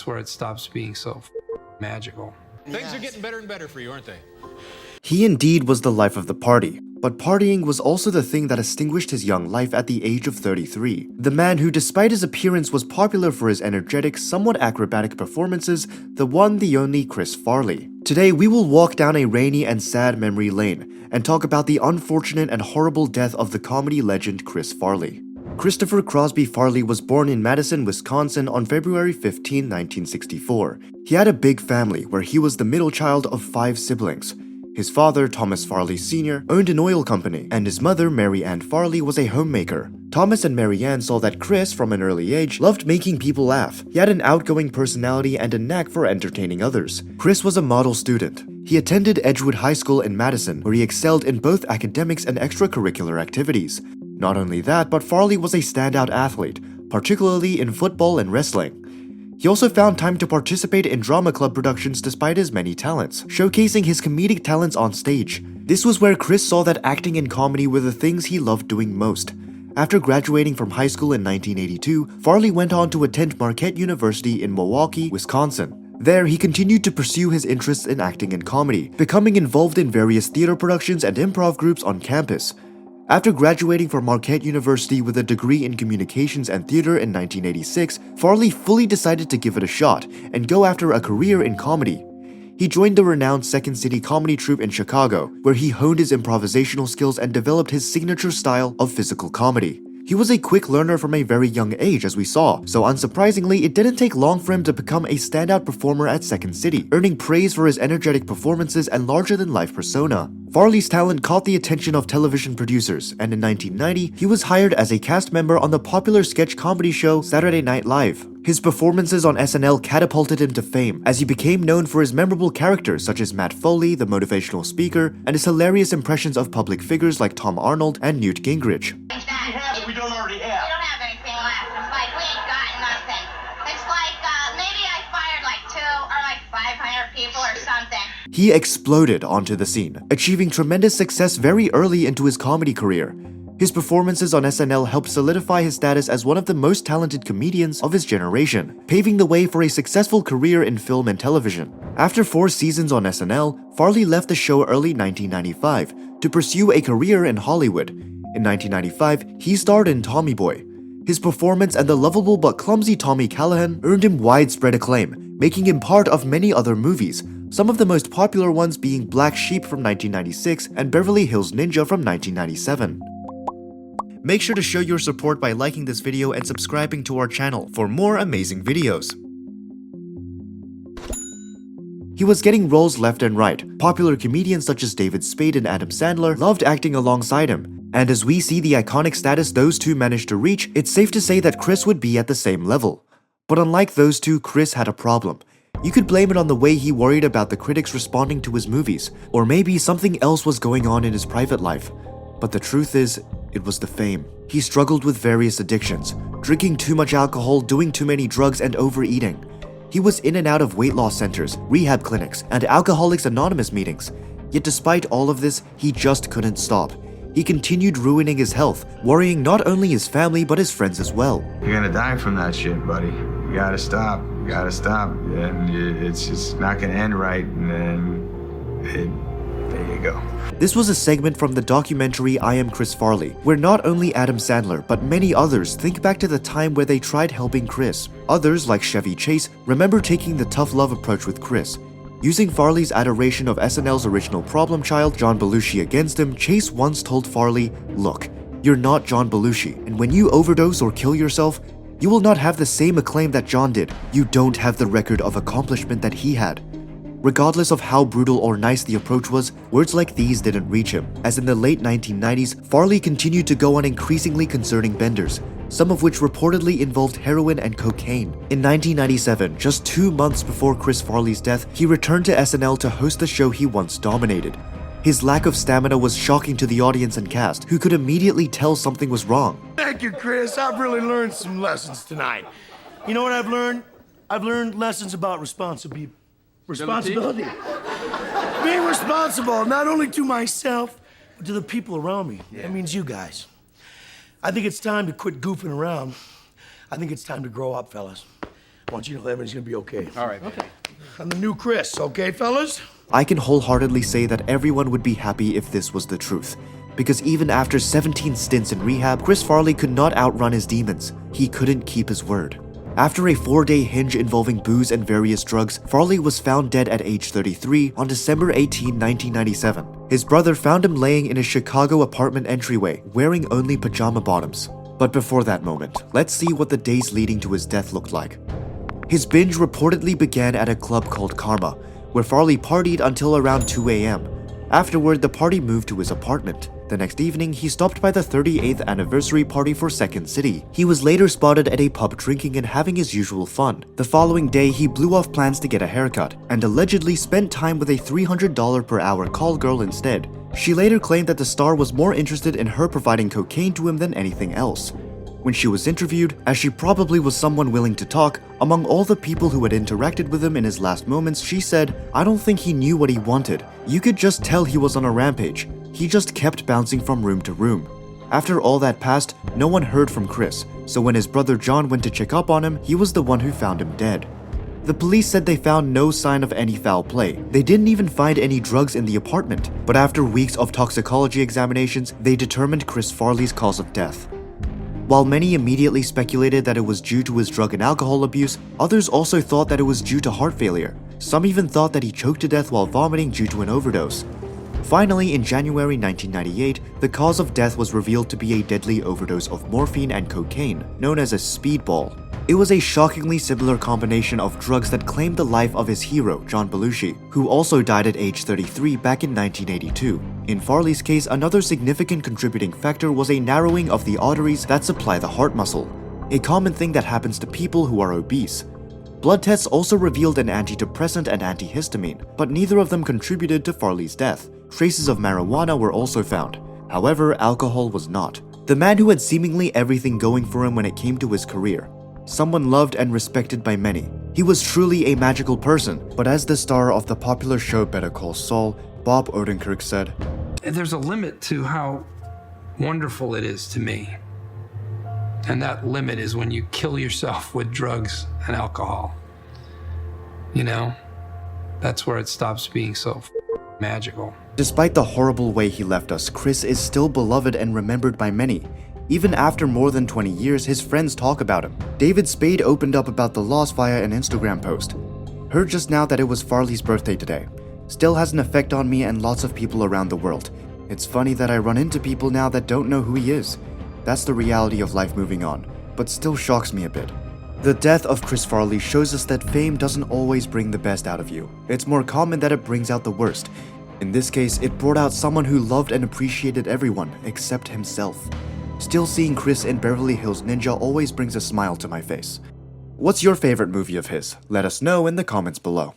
where it stops being so magical. Things are getting better and better for you, aren't they? He indeed was the life of the party, but partying was also the thing that extinguished his young life at the age of 33. The man who, despite his appearance, was popular for his energetic, somewhat acrobatic performances, the one, the only Chris Farley. Today, we will walk down a rainy and sad memory lane and talk about the unfortunate and horrible death of the comedy legend Chris Farley. Christopher Crosby Farley was born in Madison, Wisconsin on February 15, 1964. He had a big family where he was the middle child of 5 siblings. His father, Thomas Farley Sr., owned an oil company, and his mother, Mary Ann Farley, was a homemaker. Thomas and Mary Ann saw that Chris, from an early age, loved making people laugh. He had an outgoing personality and a knack for entertaining others. Chris was a model student. He attended Edgewood High School in Madison, where he excelled in both academics and extracurricular activities. Not only that, but Farley was a standout athlete, particularly in football and wrestling. He also found time to participate in drama club productions despite his many talents, showcasing his comedic talents on stage. This was where Chris saw that acting and comedy were the things he loved doing most. After graduating from high school in 1982, Farley went on to attend Marquette University in Milwaukee, Wisconsin. There, he continued to pursue his interests in acting and comedy, becoming involved in various theater productions and improv groups on campus. After graduating from Marquette University with a degree in communications and theater in 1986, Farley fully decided to give it a shot and go after a career in comedy. He joined the renowned Second City comedy troupe in Chicago, where he honed his improvisational skills and developed his signature style of physical comedy. He was a quick learner from a very young age, as we saw, so unsurprisingly, it didn't take long for him to become a standout performer at Second City, earning praise for his energetic performances and larger-than-life persona. Farley's talent caught the attention of television producers, and in 1990, he was hired as a cast member on the popular sketch comedy show Saturday Night Live. His performances on SNL catapulted him to fame, as he became known for his memorable characters such as Matt Foley, the motivational speaker, and his hilarious impressions of public figures like Tom Arnold and Newt Gingrich. We don't already have. We don't have anything left. It's like we ain't got nothing. It's like maybe I fired like 2 or like 500 people or something. He exploded onto the scene, achieving tremendous success very early into his comedy career. His performances on SNL helped solidify his status as one of the most talented comedians of his generation, paving the way for a successful career in film and television. After 4 seasons on SNL, Farley left the show early 1995 to pursue a career in Hollywood. In 1995, he starred in Tommy Boy. His performance and the lovable but clumsy Tommy Callahan earned him widespread acclaim, making him part of many other movies, some of the most popular ones being Black Sheep from 1996 and Beverly Hills Ninja from 1997. Make sure to show your support by liking this video and subscribing to our channel for more amazing videos. He was getting roles left and right. Popular comedians such as David Spade and Adam Sandler loved acting alongside him. And as we see the iconic status those two managed to reach, it's safe to say that Chris would be at the same level. But unlike those two, Chris had a problem. You could blame it on the way he worried about the critics responding to his movies, or maybe something else was going on in his private life. But the truth is, it was the fame. He struggled with various addictions, drinking too much alcohol, doing too many drugs, and overeating. He was in and out of weight loss centers, rehab clinics, and Alcoholics Anonymous meetings. Yet despite all of this, he just couldn't stop. He continued ruining his health, worrying not only his family but his friends as well. You're gonna die from that shit, buddy. You gotta stop. You gotta stop. And it's just not gonna end right. And then there you go. This was a segment from the documentary I Am Chris Farley, where not only Adam Sandler but many others think back to the time where they tried helping Chris. Others, like Chevy Chase, remember taking the tough love approach with Chris. Using Farley's adoration of SNL's original problem child, John Belushi, against him, Chase once told Farley, "Look, you're not John Belushi, and when you overdose or kill yourself, you will not have the same acclaim that John did. You don't have the record of accomplishment that he had." Regardless of how brutal or nice the approach was, words like these didn't reach him, as in the late 1990s, Farley continued to go on increasingly concerning benders, some of which reportedly involved heroin and cocaine. In 1997, just 2 months before Chris Farley's death, he returned to SNL to host the show he once dominated. His lack of stamina was shocking to the audience and cast, who could immediately tell something was wrong. Thank you, Chris. I've really learned some lessons tonight. You know what I've learned? I've learned lessons about responsibility. Being responsible, not only to myself, but to the people around me. Yeah. That means you guys. I think it's time to quit goofing around. I think it's time to grow up, fellas. I want you to know everything's gonna be okay. All right. Okay. I'm the new Chris, okay, fellas? I can wholeheartedly say that everyone would be happy if this was the truth. Because even after 17 stints in rehab, Chris Farley could not outrun his demons. He couldn't keep his word. After a 4-day hinge involving booze and various drugs, Farley was found dead at age 33 on December 18, 1997. His brother found him laying in a Chicago apartment entryway, wearing only pajama bottoms. But before that moment, let's see what the days leading to his death looked like. His binge reportedly began at a club called Karma, where Farley partied until around 2 a.m. Afterward, the party moved to his apartment. The next evening, he stopped by the 38th anniversary party for Second City. He was later spotted at a pub drinking and having his usual fun. The following day, he blew off plans to get a haircut, and allegedly spent time with a $300 per hour call girl instead. She later claimed that the star was more interested in her providing cocaine to him than anything else. When she was interviewed, as she probably was someone willing to talk, among all the people who had interacted with him in his last moments, she said, "I don't think he knew what he wanted. You could just tell he was on a rampage. He just kept bouncing from room to room." After all that passed, no one heard from Chris, so when his brother John went to check up on him, he was the one who found him dead. The police said they found no sign of any foul play. They didn't even find any drugs in the apartment, but after weeks of toxicology examinations, they determined Chris Farley's cause of death. While many immediately speculated that it was due to his drug and alcohol abuse, others also thought that it was due to heart failure. Some even thought that he choked to death while vomiting due to an overdose. Finally, in January 1998, the cause of death was revealed to be a deadly overdose of morphine and cocaine, known as a speedball. It was a shockingly similar combination of drugs that claimed the life of his hero, John Belushi, who also died at age 33 back in 1982. In Farley's case, another significant contributing factor was a narrowing of the arteries that supply the heart muscle, a common thing that happens to people who are obese. Blood tests also revealed an antidepressant and antihistamine, but neither of them contributed to Farley's death. Traces of marijuana were also found. However, alcohol was not. The man who had seemingly everything going for him when it came to his career. Someone loved and respected by many. He was truly a magical person, but as the star of the popular show Better Call Saul, Bob Odenkirk said, There's a limit to how wonderful it is to me. And that limit is when you kill yourself with drugs and alcohol. You know, that's where it stops being so magical. Despite the horrible way he left us, Chris is still beloved and remembered by many. Even after more than 20 years, his friends talk about him. David Spade opened up about the loss via an Instagram post. Heard just now that it was Farley's birthday today. Still has an effect on me and lots of people around the world. It's funny that I run into people now that don't know who he is. That's the reality of life moving on, but still shocks me a bit. The death of Chris Farley shows us that fame doesn't always bring the best out of you. It's more common that it brings out the worst. In this case, it brought out someone who loved and appreciated everyone except himself. Still seeing Chris in Beverly Hills Ninja always brings a smile to my face. What's your favorite movie of his? Let us know in the comments below.